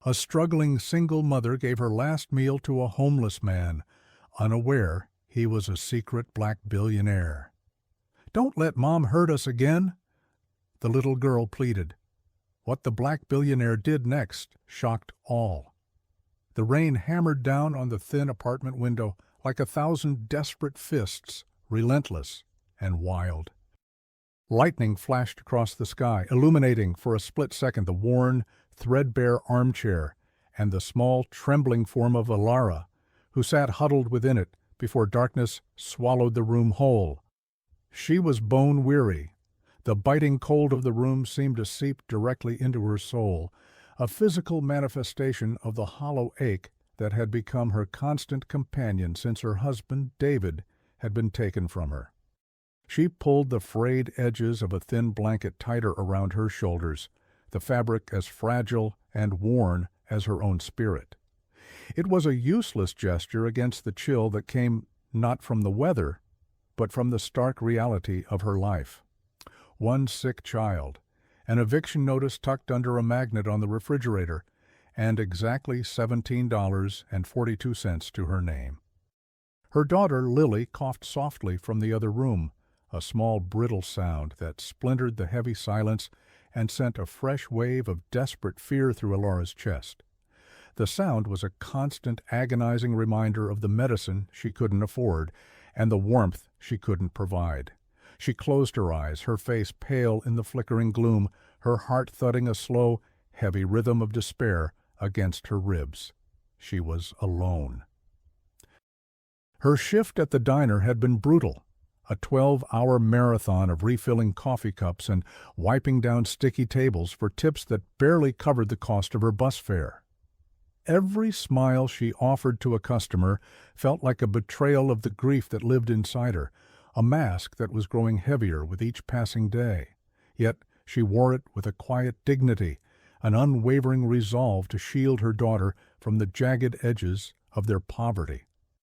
A struggling single mother gave her last meal to a homeless man, unaware he was a secret black billionaire. "Don't let Mom hurt us again," the little girl pleaded. What the black billionaire did next shocked all. The rain hammered down on the thin apartment window like 1,000 desperate fists, relentless and wild. Lightning flashed across the sky, illuminating for a split second the worn, threadbare armchair and the small, trembling form of Alara, who sat huddled within it before darkness swallowed the room whole. She was bone-weary. The biting cold of the room seemed to seep directly into her soul, a physical manifestation of the hollow ache that had become her constant companion since her husband, David, had been taken from her. She pulled the frayed edges of a thin blanket tighter around her shoulders, the fabric as fragile and worn as her own spirit. It was a useless gesture against the chill that came not from the weather, but from the stark reality of her life. One sick child, an eviction notice tucked under a magnet on the refrigerator, and exactly $17.42 to her name. Her daughter, Lily, coughed softly from the other room, a small brittle sound that splintered the heavy silence and sent a fresh wave of desperate fear through Alara's chest. The sound was a constant, agonizing reminder of the medicine she couldn't afford and the warmth she couldn't provide. She closed her eyes, her face pale in the flickering gloom, her heart thudding a slow, heavy rhythm of despair against her ribs. She was alone. Her shift at the diner had been brutal, a 12-hour marathon of refilling coffee cups and wiping down sticky tables for tips that barely covered the cost of her bus fare. Every smile she offered to a customer felt like a betrayal of the grief that lived inside her, a mask that was growing heavier with each passing day. Yet she wore it with a quiet dignity, an unwavering resolve to shield her daughter from the jagged edges of their poverty.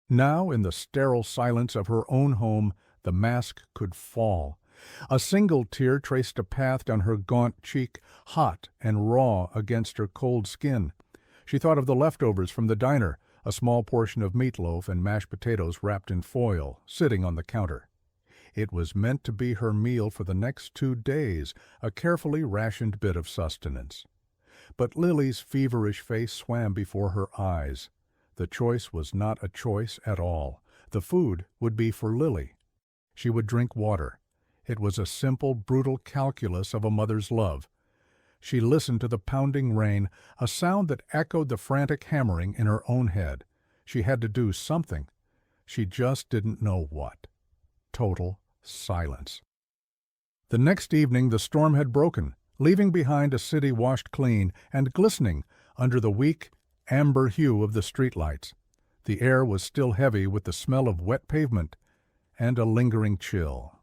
Now, in the sterile silence of her own home, the mask could fall. A single tear traced a path down her gaunt cheek, hot and raw against her cold skin. She thought of the leftovers from the diner, a small portion of meatloaf and mashed potatoes wrapped in foil, sitting on the counter. It was meant to be her meal for the next 2 days, a carefully rationed bit of sustenance. But Lily's feverish face swam before her eyes. The choice was not a choice at all. The food would be for Lily. She would drink water. It was a simple, brutal calculus of a mother's love. She listened to the pounding rain, a sound that echoed the frantic hammering in her own head. She had to do something. She just didn't know what. Total silence. The next evening the storm had broken, leaving behind a city washed clean and glistening under the weak, amber hue of the streetlights. The air was still heavy with the smell of wet pavement and a lingering chill.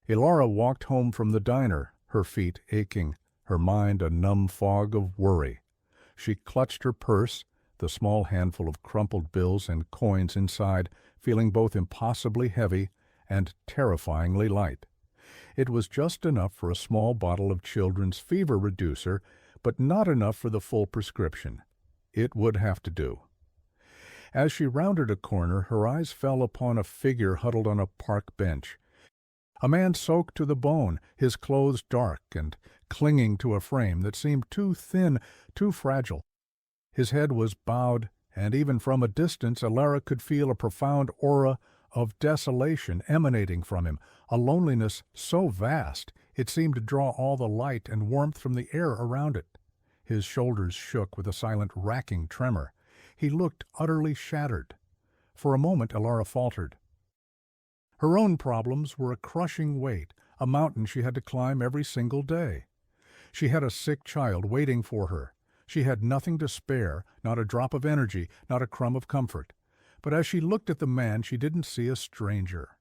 Alara walked home from the diner, her feet aching, her mind a numb fog of worry. She clutched her purse, the small handful of crumpled bills and coins inside, feeling both impossibly heavy and terrifyingly light. It was just enough for a small bottle of children's fever reducer, but not enough for the full prescription. It would have to do. As she rounded a corner, her eyes fell upon a figure huddled on a park bench. A man soaked to the bone, his clothes dark and clinging to a frame that seemed too thin, too fragile. His head was bowed, and even from a distance Alara could feel a profound aura of desolation emanating from him, a loneliness so vast it seemed to draw all the light and warmth from the air around it. His shoulders shook with a silent, racking tremor. He looked utterly shattered. For a moment Alara faltered. Her own problems were a crushing weight, a mountain she had to climb every single day. She had a sick child waiting for her. She had nothing to spare, not a drop of energy, not a crumb of comfort. But as she looked at the man, she didn't see a stranger.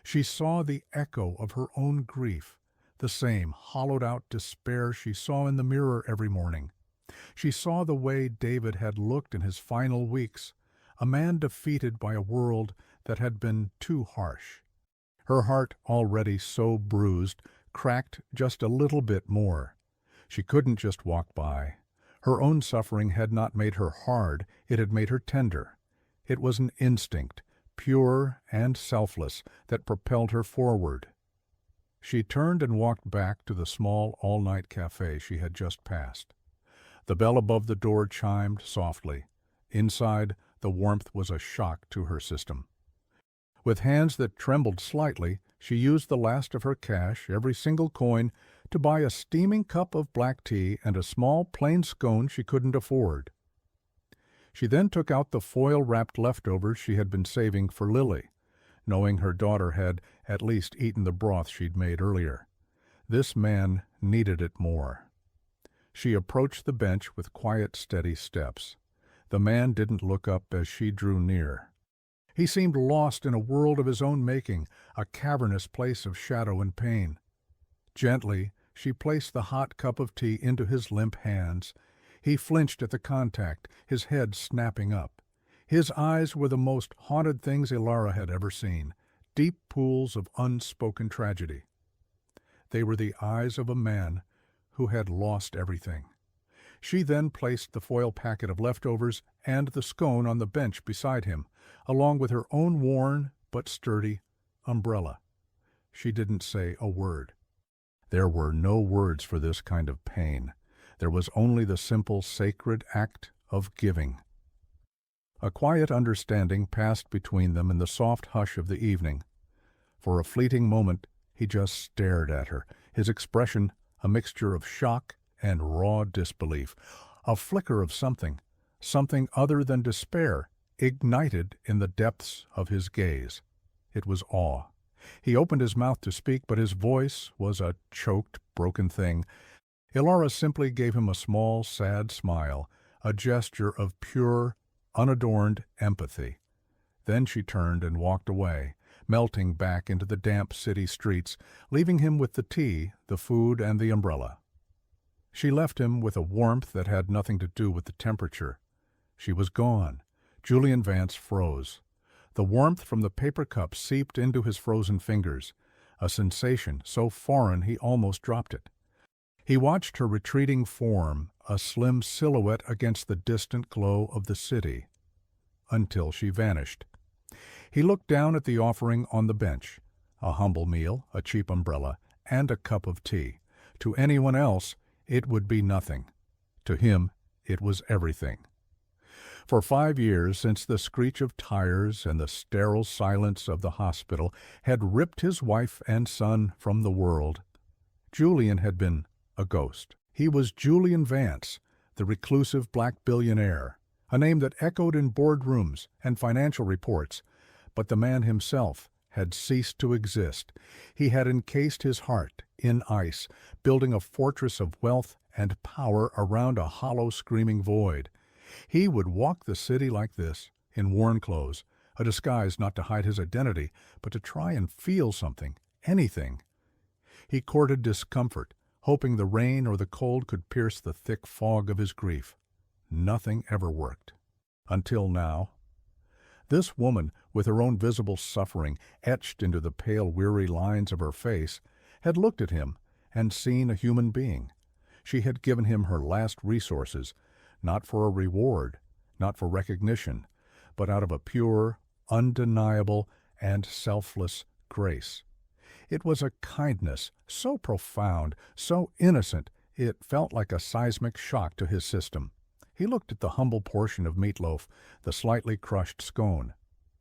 She saw the echo of her own grief, the same hollowed-out despair she saw in the mirror every morning. She saw the way David had looked in his final weeks, a man defeated by a world that had been too harsh. Her heart, already so bruised, cracked just a little bit more. She couldn't just walk by. Her own suffering had not made her hard, it had made her tender. It was an instinct, pure and selfless, that propelled her forward. She turned and walked back to the small all-night cafe she had just passed. The bell above the door chimed softly. Inside, the warmth was a shock to her system. With hands that trembled slightly, she used the last of her cash, every single coin, to buy a steaming cup of black tea and a small plain scone she couldn't afford. She then took out the foil-wrapped leftovers she had been saving for Lily, knowing her daughter had at least eaten the broth she'd made earlier. This man needed it more. She approached the bench with quiet, steady steps. The man didn't look up as she drew near. He seemed lost in a world of his own making, a cavernous place of shadow and pain. Gently, she placed the hot cup of tea into his limp hands. He flinched at the contact, his head snapping up. His eyes were the most haunted things Ilara had ever seen, deep pools of unspoken tragedy. They were the eyes of a man who had lost everything. She then placed the foil packet of leftovers and the scone on the bench beside him, along with her own worn but sturdy umbrella. She didn't say a word. There were no words for this kind of pain. There was only the simple, sacred act of giving. A quiet understanding passed between them in the soft hush of the evening. For a fleeting moment, he just stared at her, his expression a mixture of shock and raw disbelief. A flicker of something other than despair, ignited in the depths of his gaze. It was awe. He opened his mouth to speak, but his voice was a choked, broken thing. Ilara simply gave him a small, sad smile, a gesture of pure, unadorned empathy. Then she turned and walked away, melting back into the damp city streets, leaving him with the tea, the food, and the umbrella. She left him with a warmth that had nothing to do with the temperature. She was gone. Julian Vance froze. The warmth from the paper cup seeped into his frozen fingers, a sensation so foreign he almost dropped it. He watched her retreating form, a slim silhouette against the distant glow of the city, until she vanished. He looked down at the offering on the bench, a humble meal, a cheap umbrella, and a cup of tea. To anyone else, it would be nothing. To him, it was everything. For 5 years, since the screech of tires and the sterile silence of the hospital had ripped his wife and son from the world, Julian had been a ghost. He was Julian Vance, the reclusive black billionaire, a name that echoed in boardrooms and financial reports, but the man himself had ceased to exist. He had encased his heart in ice, building a fortress of wealth and power around a hollow, screaming void. He would walk the city like this, in worn clothes, a disguise not to hide his identity, but to try and feel something, anything. He courted discomfort, hoping the rain or the cold could pierce the thick fog of his grief. Nothing ever worked. Until now. This woman, with her own visible suffering etched into the pale, weary lines of her face, had looked at him and seen a human being. She had given him her last resources, not for a reward, not for recognition, but out of a pure, undeniable, and selfless grace. It was a kindness so profound, so innocent, it felt like a seismic shock to his system. He looked at the humble portion of meatloaf, the slightly crushed scone.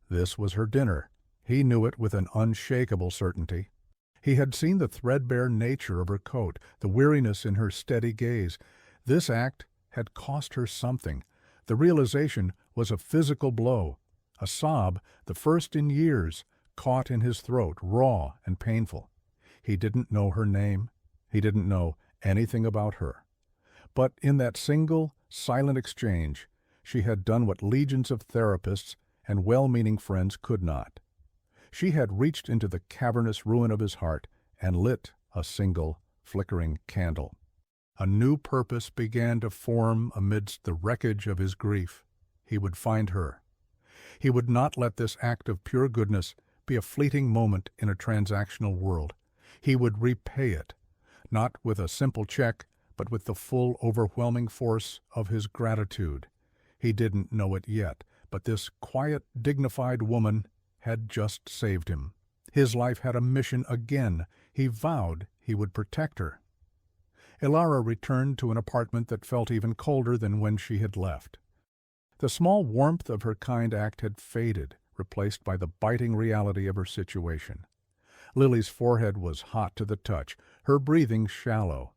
This was her dinner. He knew it with an unshakable certainty. He had seen the threadbare nature of her coat, the weariness in her steady gaze. This act had cost her something. The realization was a physical blow, a sob, the first in years, caught in his throat, raw and painful. He didn't know her name. He didn't know anything about her. But in that single, silent exchange, she had done what legions of therapists and well-meaning friends could not. She had reached into the cavernous ruin of his heart and lit a single, flickering candle. A new purpose began to form amidst the wreckage of his grief. He would find her. He would not let this act of pure goodness be a fleeting moment in a transactional world. He would repay it, not with a simple check, but with the full, overwhelming force of his gratitude. He didn't know it yet, but this quiet, dignified woman had just saved him. His life had a mission again. He vowed he would protect her. Ilara returned to an apartment that felt even colder than when she had left. The small warmth of her kind act had faded, replaced by the biting reality of her situation. Lily's forehead was hot to the touch, her breathing shallow.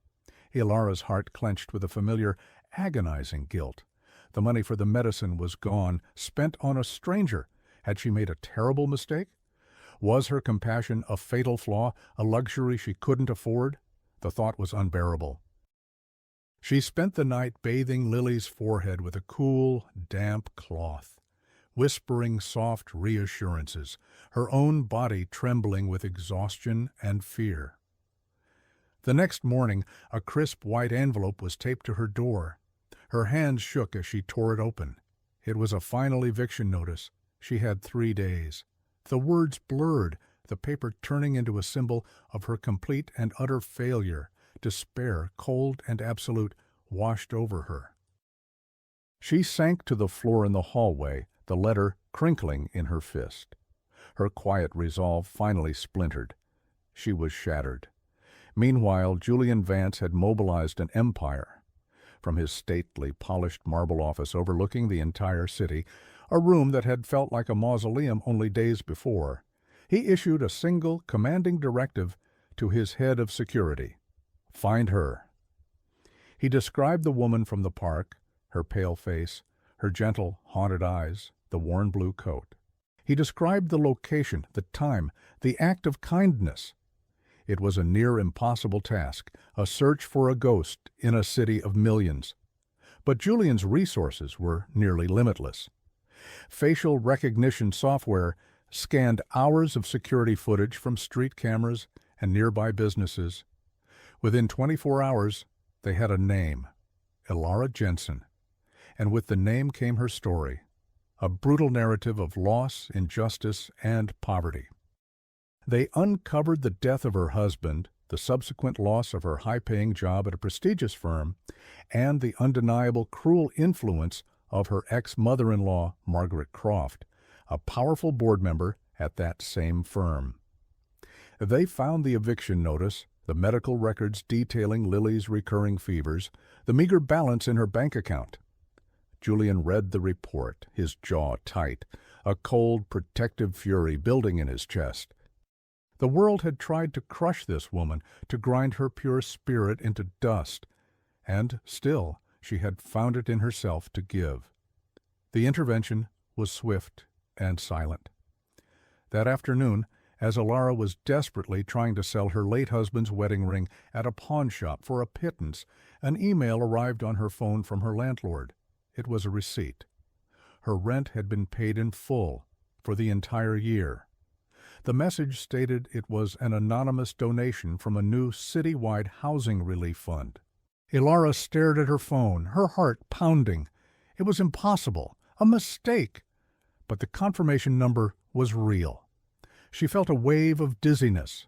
Ilara's heart clenched with a familiar, agonizing guilt. The money for the medicine was gone, spent on a stranger. Had she made a terrible mistake? Was her compassion a fatal flaw, a luxury she couldn't afford? The thought was unbearable. She spent the night bathing Lily's forehead with a cool, damp cloth, whispering soft reassurances, her own body trembling with exhaustion and fear. The next morning, a crisp white envelope was taped to her door. Her hands shook as she tore it open. It was a final eviction notice. She had 3 days. The words blurred, the paper turning into a symbol of her complete and utter failure. Despair, cold and absolute, washed over her. She sank to the floor in the hallway, the letter crinkling in her fist. Her quiet resolve finally splintered. She was shattered. Meanwhile, Julian Vance had mobilized an empire. From his stately, polished marble office overlooking the entire city, a room that had felt like a mausoleum only days before, he issued a single, commanding directive to his head of security. Find her. He described the woman from the park, her pale face, her gentle, haunted eyes, the worn blue coat. He described the location, the time, the act of kindness. It was a near impossible task, a search for a ghost in a city of millions. But Julian's resources were nearly limitless. Facial recognition software scanned hours of security footage from street cameras and nearby businesses. Within 24 hours, they had a name, Ilara Jensen. And with the name came her story, a brutal narrative of loss, injustice, and poverty. They uncovered the death of her husband, the subsequent loss of her high-paying job at a prestigious firm, and the undeniable cruel influence of her ex-mother-in-law, Margaret Croft, a powerful board member at that same firm. They found the eviction notice, the medical records detailing Lily's recurring fevers, the meager balance in her bank account. Julian read the report, his jaw tight, a cold, protective fury building in his chest. The world had tried to crush this woman, to grind her pure spirit into dust, and still she had found it in herself to give. The intervention was swift and silent. That afternoon, as Ilara was desperately trying to sell her late husband's wedding ring at a pawn shop for a pittance, an email arrived on her phone from her landlord. It was a receipt. Her rent had been paid in full for the entire year. The message stated it was an anonymous donation from a new citywide housing relief fund. Ilara stared at her phone, her heart pounding. It was impossible, a mistake. But the confirmation number was real. She felt a wave of dizziness.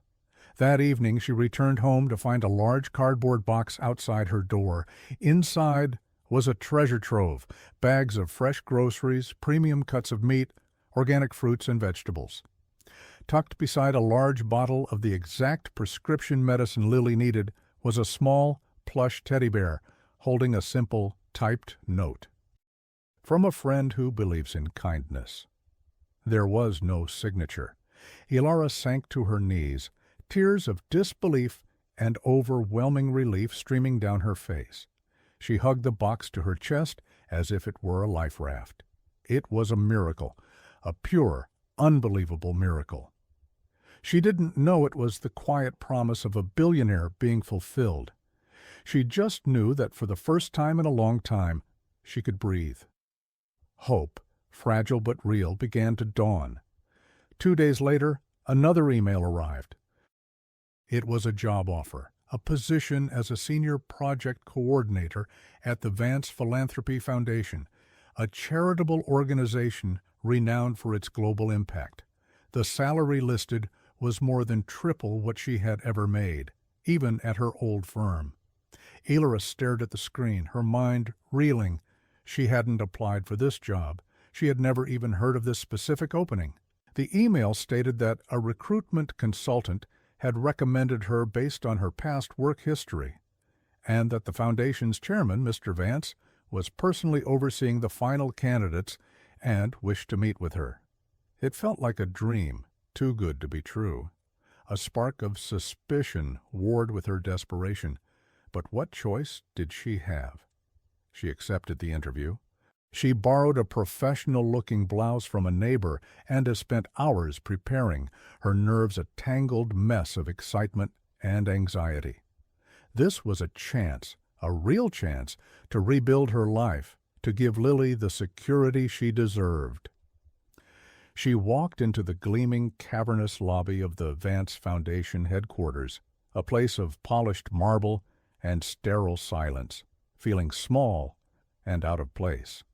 That evening she returned home to find a large cardboard box outside her door. Inside was a treasure trove, bags of fresh groceries, premium cuts of meat, organic fruits and vegetables. Tucked beside a large bottle of the exact prescription medicine Lily needed was a small, plush teddy bear holding a simple, typed note. From a friend who believes in kindness. There was no signature. Ilara sank to her knees, tears of disbelief and overwhelming relief streaming down her face. She hugged the box to her chest as if it were a life raft. It was a miracle, a pure, unbelievable miracle. She didn't know it was the quiet promise of a billionaire being fulfilled. She just knew that for the first time in a long time, she could breathe. Hope, fragile but real, began to dawn. 2 days later, another email arrived. It was a job offer, a position as a senior project coordinator at the Vance Philanthropy Foundation, a charitable organization renowned for its global impact. The salary listed was more than triple what she had ever made, even at her old firm. Elora stared at the screen, her mind reeling. She hadn't applied for this job. She had never even heard of this specific opening. The email stated that a recruitment consultant had recommended her based on her past work history, and that the Foundation's chairman, Mr. Vance, was personally overseeing the final candidates and wished to meet with her. It felt like a dream, too good to be true. A spark of suspicion warred with her desperation. But what choice did she have? She accepted the interview. She borrowed a professional-looking blouse from a neighbor and has spent hours preparing, her nerves a tangled mess of excitement and anxiety. This was a chance, a real chance, to rebuild her life, to give Lily the security she deserved. She walked into the gleaming, cavernous lobby of the Vance Foundation headquarters, a place of polished marble and sterile silence, feeling small and out of place.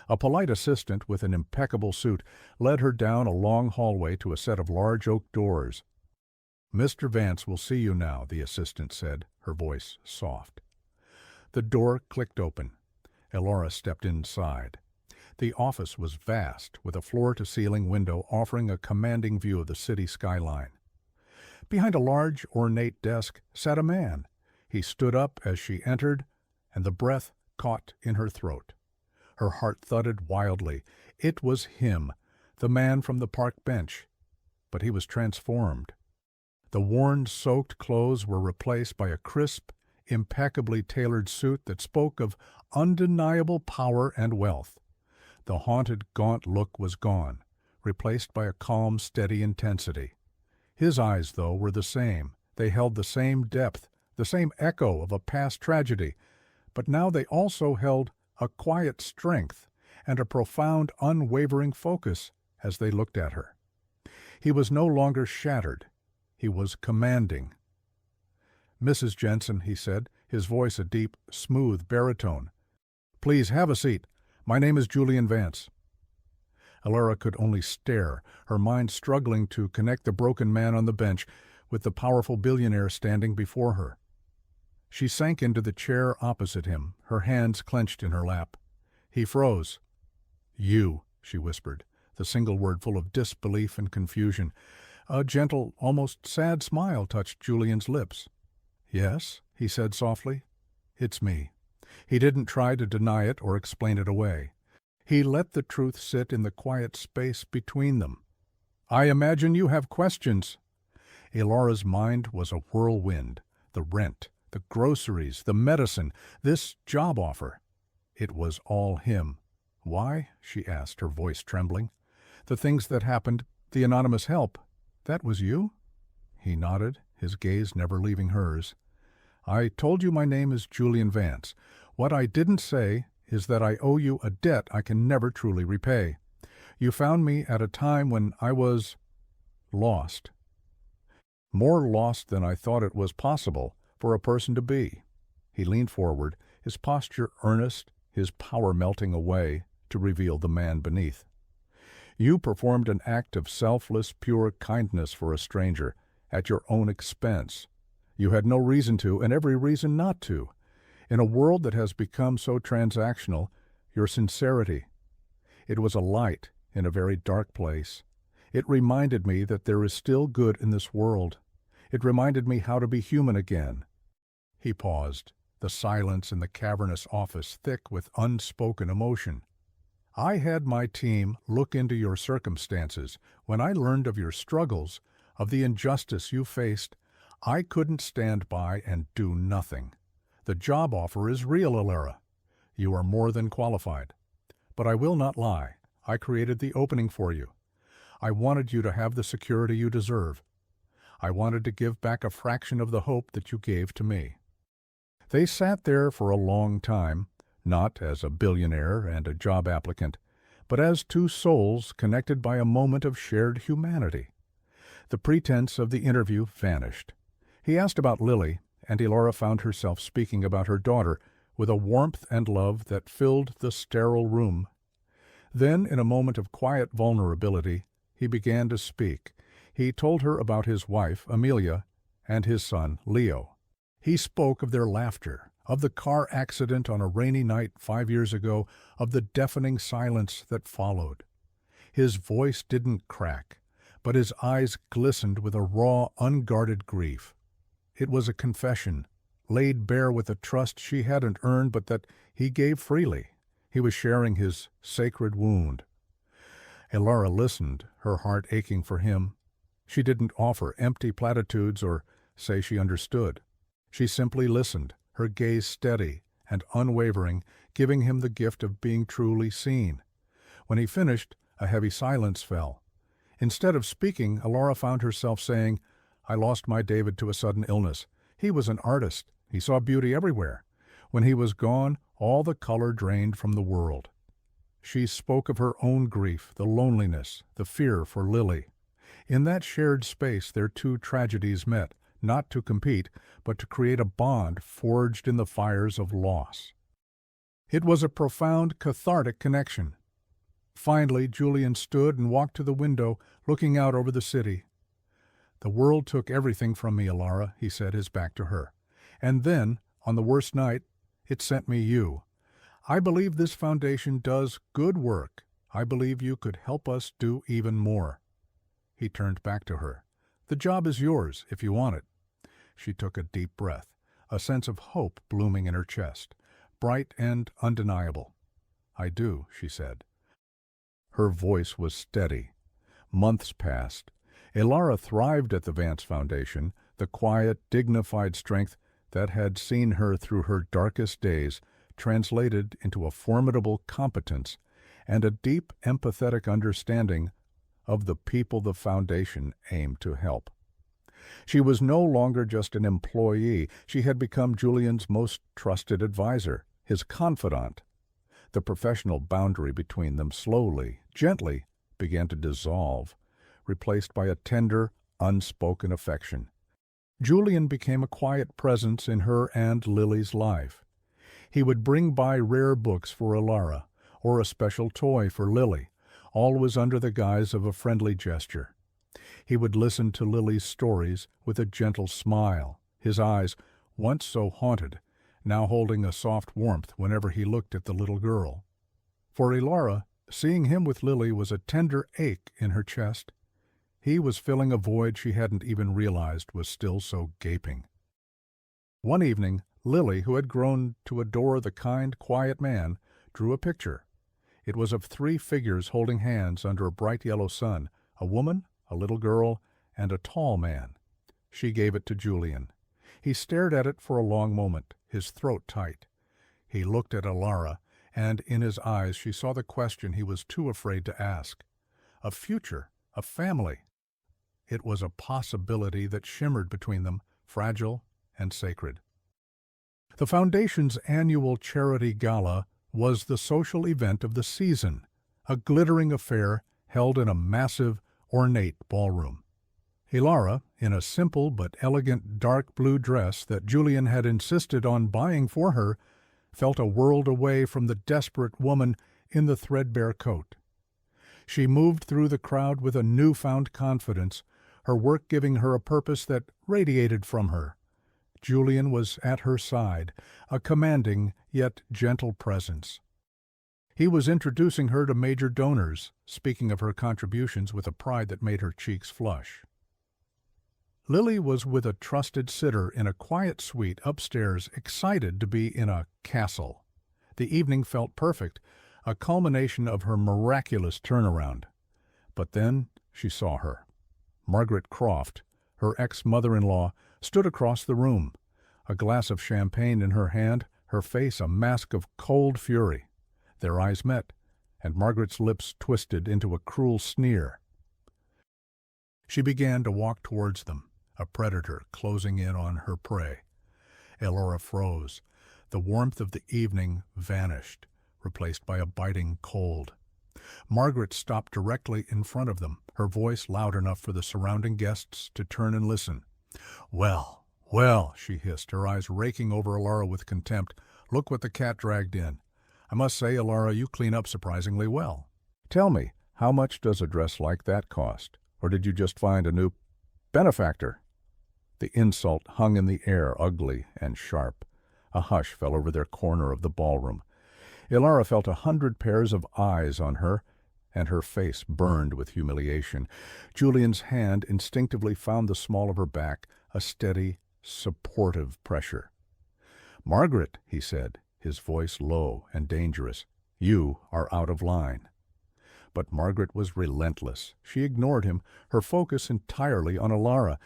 A polite assistant with an impeccable suit led her down a long hallway to a set of large oak doors. "Mr. Vance will see you now," the assistant said, her voice soft. The door clicked open. Elora stepped inside. The office was vast, with a floor-to-ceiling window offering a commanding view of the city skyline. Behind a large, ornate desk sat a man. He stood up as she entered, and the breath caught in her throat. Her heart thudded wildly. It was him, the man from the park bench. But he was transformed. The worn, soaked clothes were replaced by a crisp, impeccably tailored suit that spoke of undeniable power and wealth. The haunted, gaunt look was gone, replaced by a calm, steady intensity. His eyes, though, were the same. They held the same depth, the same echo of a past tragedy, but now they also held a quiet strength and a profound, unwavering focus as they looked at her. He was no longer shattered. He was commanding. "Mrs. Jensen," he said, his voice a deep, smooth baritone. "Please have a seat. My name is Julian Vance." Elora could only stare, her mind struggling to connect the broken man on the bench with the powerful billionaire standing before her. She sank into the chair opposite him, her hands clenched in her lap. He froze. "You," she whispered, the single word full of disbelief and confusion. A gentle, almost sad smile touched Julian's lips. "Yes," he said softly. "It's me." He didn't try to deny it or explain it away. He let the truth sit in the quiet space between them. "I imagine you have questions." Elora's mind was a whirlwind. The rent, the groceries, the medicine, this job offer. It was all him. "Why?" she asked, her voice trembling. "The things that happened, the anonymous help, that was you?" He nodded, his gaze never leaving hers. "I told you my name is Julian Vance. What I didn't say is that I owe you a debt I can never truly repay. You found me at a time when I was lost. More lost than I thought it was possible for a person to be." He leaned forward, his posture earnest, his power melting away to reveal the man beneath. "You performed an act of selfless, pure kindness for a stranger, at your own expense. You had no reason to, and every reason not to. In a world that has become so transactional, your sincerity, it was a light in a very dark place. It reminded me that there is still good in this world. It reminded me how to be human again." He paused, the silence in the cavernous office thick with unspoken emotion. "I had my team look into your circumstances. When I learned of your struggles, of the injustice you faced, I couldn't stand by and do nothing. The job offer is real, Elora. You are more than qualified. But I will not lie. I created the opening for you. I wanted you to have the security you deserve. I wanted to give back a fraction of the hope that you gave to me." They sat there for a long time, not as a billionaire and a job applicant, but as two souls connected by a moment of shared humanity. The pretense of the interview vanished. He asked about Lily, and Elora found herself speaking about her daughter with a warmth and love that filled the sterile room. Then, in a moment of quiet vulnerability, he began to speak. He told her about his wife, Amelia, and his son, Leo. He spoke of their laughter, of the car accident on a rainy night 5 years ago, of the deafening silence that followed. His voice didn't crack, but his eyes glistened with a raw, unguarded grief. It was a confession, laid bare with a trust she hadn't earned but that he gave freely. He was sharing his sacred wound. Elara listened, her heart aching for him. She didn't offer empty platitudes or say she understood. She simply listened, her gaze steady and unwavering, giving him the gift of being truly seen. When he finished, a heavy silence fell. Instead of speaking, Elara found herself saying, "I lost my David to a sudden illness. He was an artist. He saw beauty everywhere. When he was gone, all the color drained from the world." She spoke of her own grief, the loneliness, the fear for Lily. In that shared space their two tragedies met, not to compete, but to create a bond forged in the fires of loss. It was a profound, cathartic connection. Finally, Julian stood and walked to the window, looking out over the city. "The world took everything from me, Elara," he said, his back to her. "And then, on the worst night, it sent me you. I believe this foundation does good work. I believe you could help us do even more." He turned back to her. "The job is yours, if you want it." She took a deep breath, a sense of hope blooming in her chest, bright and undeniable. "I do," she said. Her voice was steady. Months passed. Elara thrived at the Vance Foundation, the quiet, dignified strength that had seen her through her darkest days translated into a formidable competence and a deep, empathetic understanding of the people the foundation aimed to help. She was no longer just an employee. She had become Julian's most trusted advisor, his confidant. The professional boundary between them slowly, gently, began to dissolve, replaced by a tender, unspoken affection. Julian became a quiet presence in her and Lily's life. He would bring by rare books for Elara, or a special toy for Lily, always under the guise of a friendly gesture. He would listen to Lily's stories with a gentle smile, his eyes, once so haunted, now holding a soft warmth whenever he looked at the little girl. For Elara, seeing him with Lily was a tender ache in her chest. He was filling a void she hadn't even realized was still so gaping. One evening, Lily, who had grown to adore the kind, quiet man, drew a picture. It was of 3 figures holding hands under a bright yellow sun, a woman, a little girl, and a tall man. She gave it to Julian. He stared at it for a long moment, his throat tight. He looked at Elara, and in his eyes she saw the question he was too afraid to ask. A future, a family. It was a possibility that shimmered between them, fragile and sacred. The Foundation's annual charity gala was the social event of the season, a glittering affair held in a massive, ornate ballroom. Elara, in a simple but elegant dark blue dress that Julian had insisted on buying for her, felt a world away from the desperate woman in the threadbare coat. She moved through the crowd with a newfound confidence, her work giving her a purpose that radiated from her. Julian was at her side, a commanding yet gentle presence. He was introducing her to major donors, speaking of her contributions with a pride that made her cheeks flush. Lily was with a trusted sitter in a quiet suite upstairs, excited to be in a castle. The evening felt perfect, a culmination of her miraculous turnaround. But then she saw her. Margaret Croft, her ex-mother-in-law, stood across the room, a glass of champagne in her hand, her face a mask of cold fury. Their eyes met, and Margaret's lips twisted into a cruel sneer. She began to walk towards them, a predator closing in on her prey. Elara froze. The warmth of the evening vanished, replaced by a biting cold. Margaret stopped directly in front of them, her voice loud enough for the surrounding guests to turn and listen. "Well, well," she hissed, her eyes raking over Elara with contempt. "Look what the cat dragged in. I must say, Elara, you clean up surprisingly well. Tell me, how much does a dress like that cost? Or did you just find a new benefactor?" The insult hung in the air, ugly and sharp. A hush fell over their corner of the ballroom. Ilara felt 100 pairs of eyes on her, and her face burned with humiliation. Julian's hand instinctively found the small of her back, a steady, supportive pressure. "Margaret," he said, his voice low and dangerous, "you are out of line." But Margaret was relentless. She ignored him, her focus entirely on Ilara.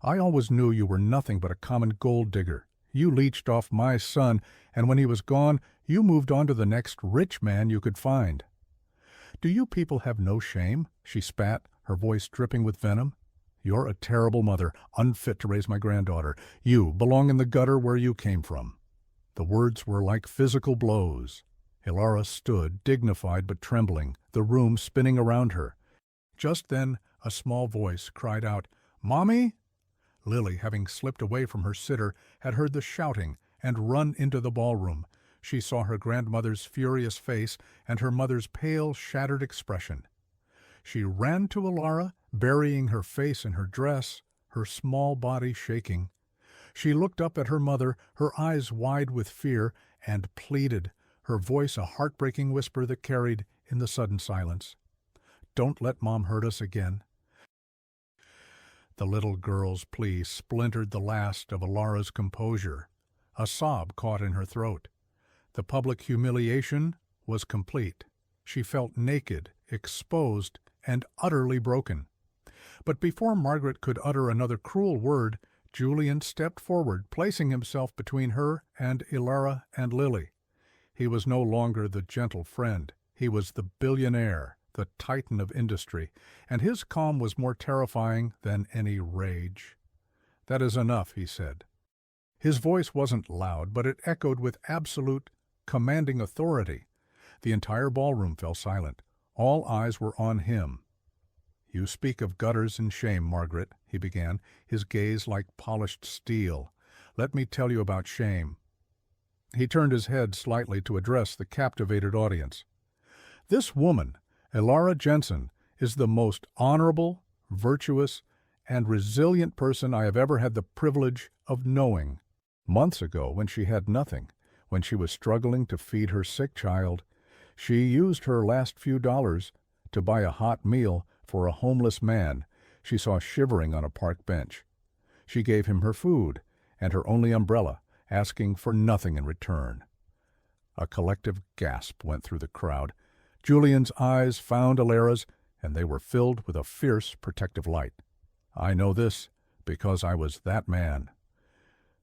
"I always knew you were nothing but a common gold digger. You leeched off my son, and when he was gone, you moved on to the next rich man you could find." "Do you people have no shame?" she spat, her voice dripping with venom. "You're a terrible mother, unfit to raise my granddaughter. You belong in the gutter where you came from." The words were like physical blows. Ilara stood, dignified but trembling, the room spinning around her. Just then a small voice cried out, "Mommy!" Lily, having slipped away from her sitter, had heard the shouting and run into the ballroom. She saw her grandmother's furious face and her mother's pale, shattered expression. She ran to Ilara, burying her face in her dress, her small body shaking. She looked up at her mother, her eyes wide with fear, and pleaded, her voice a heartbreaking whisper that carried, in the sudden silence, "Don't let Mom hurt us again." The little girl's plea splintered the last of Ilara's composure. A sob caught in her throat. The public humiliation was complete. She felt naked, exposed, and utterly broken. But before Margaret could utter another cruel word, Julian stepped forward, placing himself between her and Ilara and Lily. He was no longer the gentle friend. He was the billionaire, the titan of industry, and his calm was more terrifying than any rage. "That is enough," he said. His voice wasn't loud, but it echoed with absolute, commanding authority. The entire ballroom fell silent. All eyes were on him. "You speak of gutters and shame, Margaret," he began, his gaze like polished steel. "Let me tell you about shame." He turned his head slightly to address the captivated audience. "This woman, Ilara Jensen, is the most honorable, virtuous, and resilient person I have ever had the privilege of knowing. Months ago, when she had nothing, when she was struggling to feed her sick child, she used her last few dollars to buy a hot meal for a homeless man she saw shivering on a park bench. She gave him her food and her only umbrella, asking for nothing in return." A collective gasp went through the crowd. Julian's eyes found Ilara's, and they were filled with a fierce, protective light. "I know this because I was that man."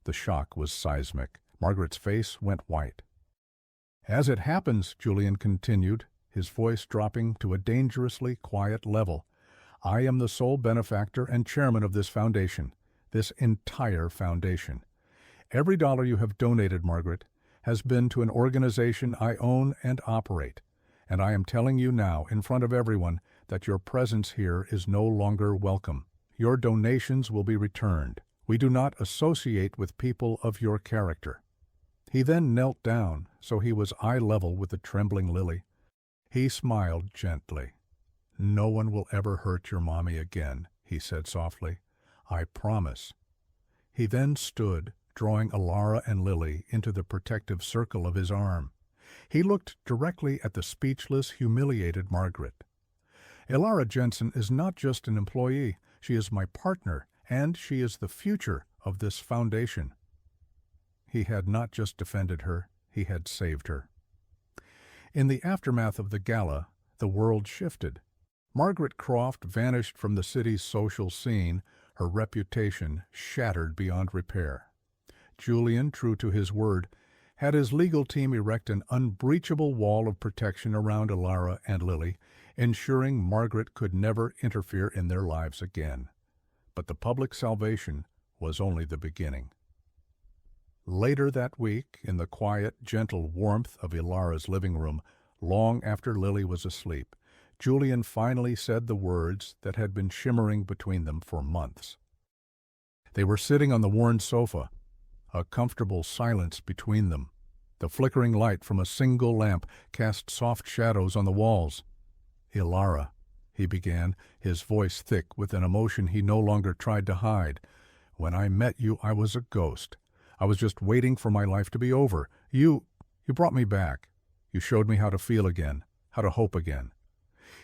The shock was seismic. Margaret's face went white. "As it happens," Julian continued, his voice dropping to a dangerously quiet level, "I am the sole benefactor and chairman of this foundation, this entire foundation. Every dollar you have donated, Margaret, has been to an organization I own and operate, and I am telling you now, in front of everyone, that your presence here is no longer welcome. Your donations will be returned. We do not associate with people of your character." He then knelt down, so he was eye level with the trembling Lily. He smiled gently. "No one will ever hurt your mommy again," he said softly. "I promise." He then stood, drawing Ilara and Lily into the protective circle of his arm. He looked directly at the speechless, humiliated Margaret. "Ilara Jensen is not just an employee. She is my partner, and she is the future of this foundation." He had not just defended her, he had saved her. In the aftermath of the gala, the world shifted. Margaret Croft vanished from the city's social scene, her reputation shattered beyond repair. Julian, true to his word, had his legal team erect an unbreachable wall of protection around Ilara and Lily, ensuring Margaret could never interfere in their lives again. But the public salvation was only the beginning. Later that week, in the quiet, gentle warmth of Ilara's living room, long after Lily was asleep, Julian finally said the words that had been shimmering between them for months. They were sitting on the worn sofa, a comfortable silence between them. The flickering light from a single lamp cast soft shadows on the walls. "Ilara," he began, his voice thick with an emotion he no longer tried to hide, When I met you, I was a ghost. I was just waiting for my life to be over. You brought me back. You showed me how to feel again, how to hope again."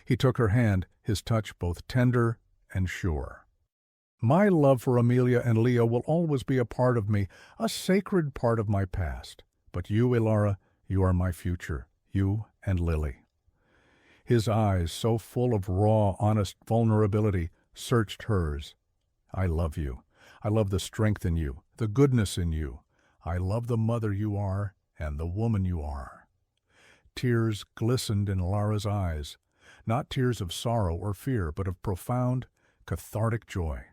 He took her hand, his touch both tender and sure. "My love for Amelia and Leo will always be a part of me, a sacred part of my past. But you, Elara, you are my future, you and Lily." His eyes, so full of raw, honest vulnerability, searched hers. "I love you. I love the strength in you, the goodness in you. I love the mother you are and the woman you are." Tears glistened in Elara's eyes, not tears of sorrow or fear, but of profound, cathartic joy.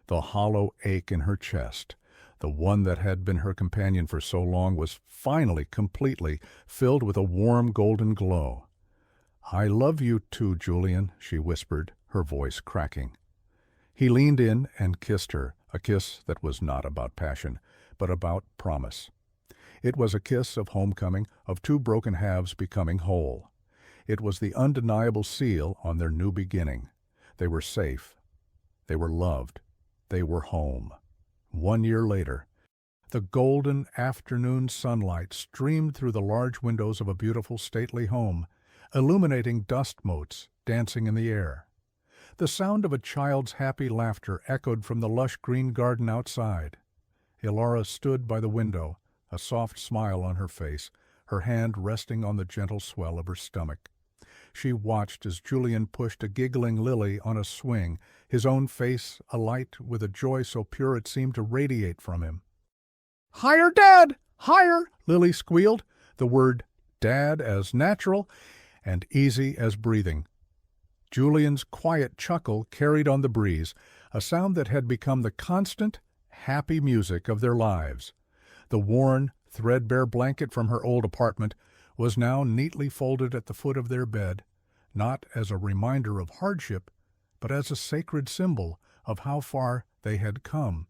The hollow ache in her chest, the one that had been her companion for so long, was finally completely filled with a warm golden glow. "I love you too, Julian," she whispered, her voice cracking. He leaned in and kissed her, a kiss that was not about passion, but about promise. It was a kiss of homecoming, of two broken halves becoming whole. It was the undeniable seal on their new beginning. They were safe. They were loved. They were home. 1 year later, the golden afternoon sunlight streamed through the large windows of a beautiful, stately home, illuminating dust motes dancing in the air. The sound of a child's happy laughter echoed from the lush green garden outside. Elara stood by the window, a soft smile on her face, her hand resting on the gentle swell of her stomach. She watched as Julian pushed a giggling Lily on a swing, his own face alight with a joy so pure it seemed to radiate from him. "Higher, Dad! Higher!" Lily squealed, the word "Dad" as natural and easy as breathing. Julian's quiet chuckle carried on the breeze, a sound that had become the constant, happy music of their lives. The worn, threadbare blanket from her old apartment was now neatly folded at the foot of their bed, not as a reminder of hardship, but as a sacred symbol of how far they had come.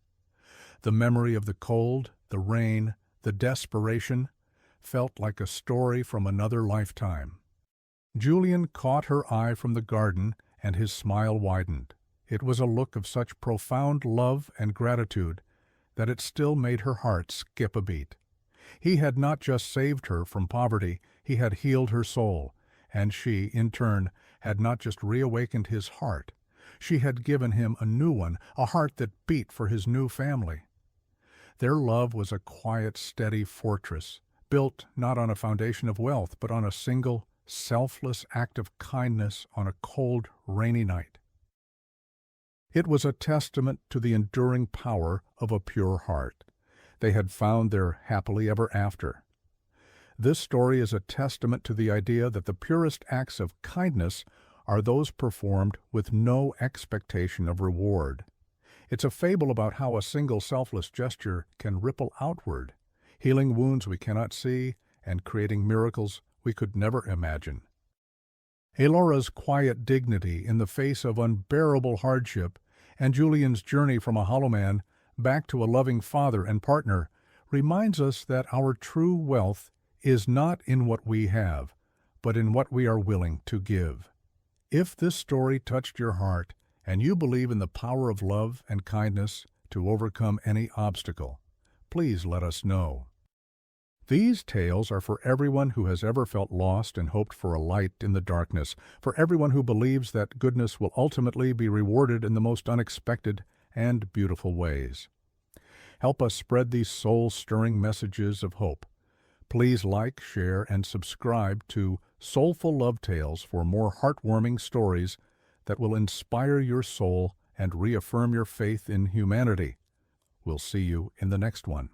The memory of the cold, the rain, the desperation felt like a story from another lifetime. Julian caught her eye from the garden, and his smile widened. It was a look of such profound love and gratitude that it still made her heart skip a beat. He had not just saved her from poverty, he had healed her soul, and she, in turn, had not just reawakened his heart. She had given him a new one, a heart that beat for his new family. Their love was a quiet, steady fortress, built not on a foundation of wealth, but on a single, selfless act of kindness on a cold, rainy night. It was a testament to the enduring power of a pure heart. They had found their happily ever after. This story is a testament to the idea that the purest acts of kindness are those performed with no expectation of reward. It's a fable about how a single selfless gesture can ripple outward, healing wounds we cannot see and creating miracles we could never imagine. Elara's quiet dignity in the face of unbearable hardship and Julian's journey from a hollow man back to a loving father and partner reminds us that our true wealth is not in what we have, but in what we are willing to give. If this story touched your heart and you believe in the power of love and kindness to overcome any obstacle, please let us know. These tales are for everyone who has ever felt lost and hoped for a light in the darkness, for everyone who believes that goodness will ultimately be rewarded in the most unexpected and beautiful ways. Help us spread these soul-stirring messages of hope. Please like, share, and subscribe to Soulful Love Tales for more heartwarming stories that will inspire your soul and reaffirm your faith in humanity. We'll see you in the next one.